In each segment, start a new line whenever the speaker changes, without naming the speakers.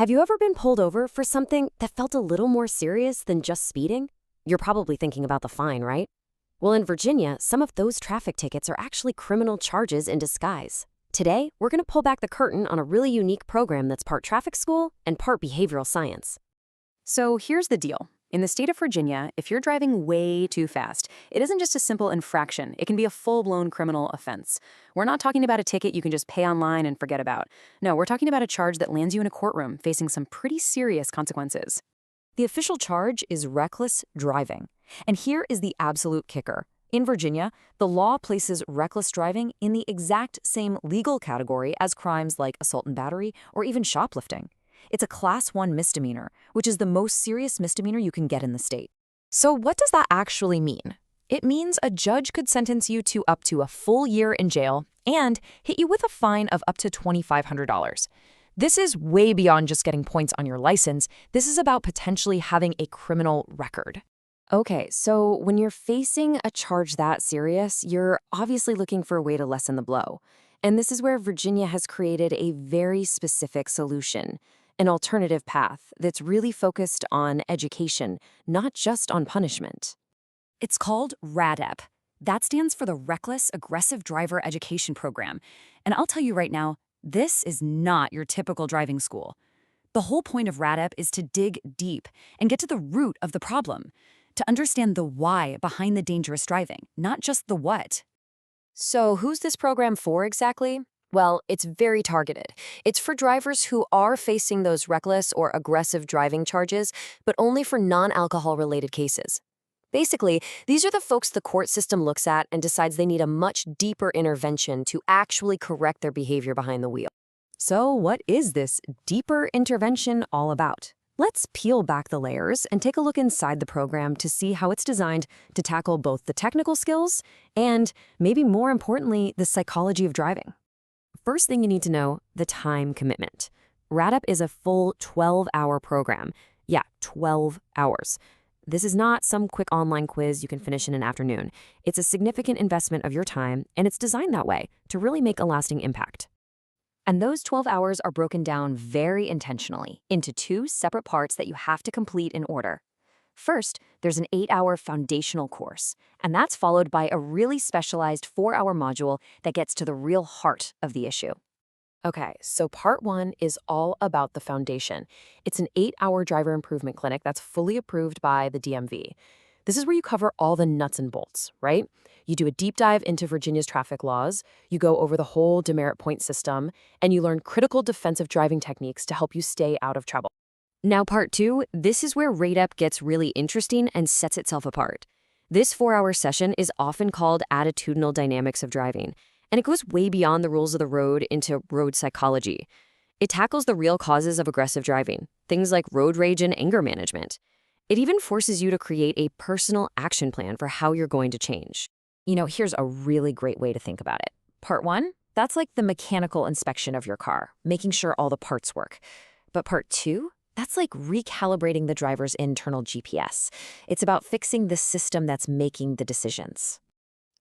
Have you ever been pulled over for something that felt a little more serious than just speeding? You're probably thinking about the fine, right? Well, in Virginia, some of those traffic tickets are actually criminal charges in disguise. Today, we're going to pull back the curtain on a really unique program that's part traffic school and part behavioral science.
So here's the deal. In the state of Virginia, if you're driving way too fast, it isn't just a simple infraction. It can be a full-blown criminal offense. We're not talking about a ticket you can just pay online and forget about. No, we're talking about a charge that lands you in a courtroom facing some pretty serious consequences.
The official charge is reckless driving. And here is the absolute kicker. In Virginia, the law places reckless driving in the exact same legal category as crimes like assault and battery or even shoplifting. It's a Class 1 misdemeanor, which is the most serious misdemeanor you can get in the state. So what does that actually mean? It means a judge could sentence you to up to a full year in jail and hit you with a fine of up to $2,500. This is way beyond just getting points on your license. This is about potentially having a criminal record.
Okay, so when you're facing a charge that serious, you're obviously looking for a way to lessen the blow. And this is where Virginia has created a very specific solution, an alternative path that's really focused on education, not just on punishment.
It's called RADEP. That stands for the Reckless Aggressive Driver Education Program. And I'll tell you right now, this is not your typical driving school. The whole point of RADEP is to dig deep and get to the root of the problem, to understand the why behind the dangerous driving, not just the what.
So who's this program for exactly? Well, it's very targeted. It's for drivers who are facing those reckless or aggressive driving charges, but only for non-alcohol-related cases. Basically, these are the folks the court system looks at and decides they need a much deeper intervention to actually correct their behavior behind the wheel.
So what is this deeper intervention all about? Let's peel back the layers and take a look inside the program to see how it's designed to tackle both the technical skills and, maybe more importantly, the psychology of driving.
First thing you need to know, the time commitment. RADEP is a full 12-hour program. Yeah, 12 hours. This is not some quick online quiz you can finish in an afternoon. It's a significant investment of your time, and it's designed that way to really make a lasting impact.
And those 12 hours are broken down very intentionally into two separate parts that you have to complete in order. First, there's an 8-hour foundational course, and that's followed by a really specialized 4-hour module that gets to the real heart of the issue.
Okay, so part 1 is all about the foundation. It's an 8-hour driver improvement clinic that's fully approved by the DMV. This is where you cover all the nuts and bolts, right? You do a deep dive into Virginia's traffic laws, you go over the whole demerit point system, and you learn critical defensive driving techniques to help you stay out of trouble. Now, part 2, this is where RADEP gets really interesting and sets itself apart. This 4-hour session is often called attitudinal dynamics of driving, and it goes way beyond the rules of the road into road psychology. It tackles the real causes of aggressive driving, things like road rage and anger management. It even forces you to create a personal action plan for how you're going to change.
You know, here's a really great way to think about it. Part 1, that's like the mechanical inspection of your car, making sure all the parts work. But part 2, that's like recalibrating the driver's internal GPS. It's about fixing the system that's making the decisions.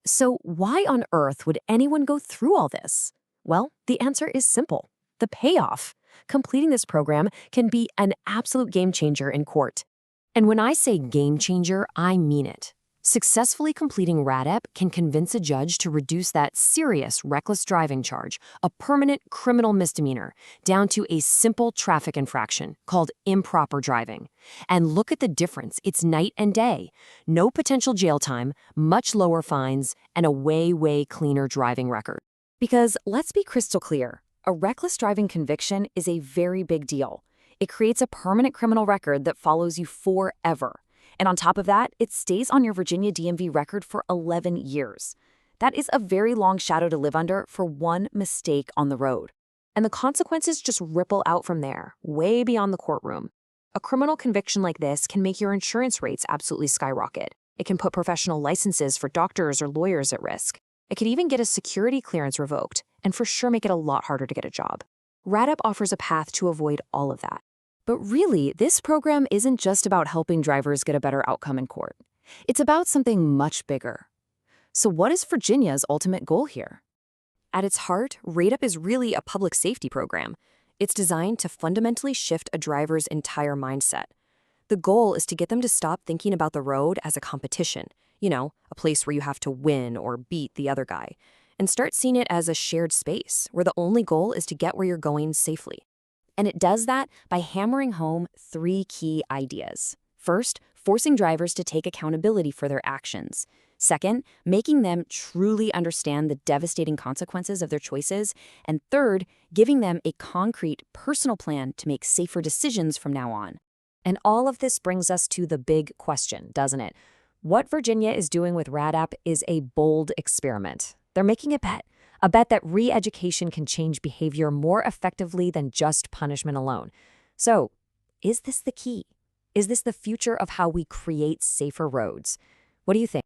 So why on earth would anyone go through all this? Well, the answer is simple. The payoff. Completing this program can be an absolute game changer in court. And when I say game changer, I mean it. Successfully completing RADEP can convince a judge to reduce that serious reckless driving charge, a permanent criminal misdemeanor, down to a simple traffic infraction called improper driving. And look at the difference. It's night and day. No potential jail time, much lower fines, and a way, way cleaner driving record. Because let's be crystal clear, a reckless driving conviction is a very big deal. It creates a permanent criminal record that follows you forever. And on top of that, it stays on your Virginia DMV record for 11 years. That is a very long shadow to live under for one mistake on the road. And the consequences just ripple out from there, way beyond the courtroom. A criminal conviction like this can make your insurance rates absolutely skyrocket. It can put professional licenses for doctors or lawyers at risk. It could even get a security clearance revoked, and for sure make it a lot harder to get a job. RADEP offers a path to avoid all of that. But really, this program isn't just about helping drivers get a better outcome in court. It's about something much bigger. So what is Virginia's ultimate goal here? At its heart, RADEP is really a public safety program.
It's designed to fundamentally shift a driver's entire mindset. The goal is to get them to stop thinking about the road as a competition, a place where you have to win or beat the other guy, and start seeing it as a shared space where the only goal is to get where you're going safely. And it does that by hammering home 3 key ideas. First, forcing drivers to take accountability for their actions. Second, making them truly understand the devastating consequences of their choices. And third, giving them a concrete, personal plan to make safer decisions from now on.
And all of this brings us to the big question, doesn't it? What Virginia is doing with RADEP is a bold experiment. They're making a bet that re-education can change behavior more effectively than just punishment alone. So, is this the key? Is this the future of how we create safer roads? What do you think?